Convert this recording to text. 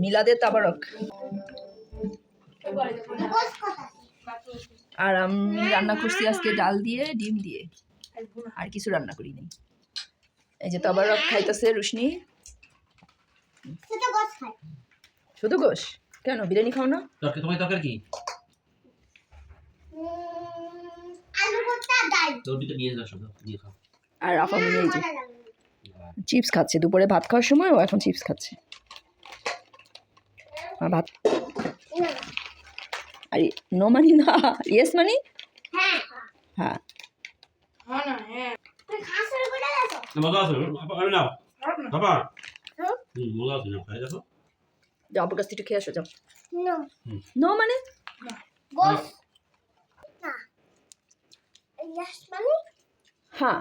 মিলাদে তাবারক। আর আমি রান্না করছি আজকে ডাল দিয়ে ডিম দিয়ে, আর কিছু রান্না করি নাই। এই যে তাবারক খাইতেছে রুশনি। শুধু গোশ? কেন বিরিয়ানি খাও না? তোমার তরকারি কি? আর আফামনি এই যে চিপস খাচ্ছে, দুপুরে ভাত খাওয়ার সময় ও এখন চিপস খাচ্ছে। আর ভাত আর নো মানি না, ইয়েস মানি হ্যাঁ হ্যাঁ। যাও আপুর কাছ থেকে খেয়ে আসো, যাও। নো মানে হ্যাঁ।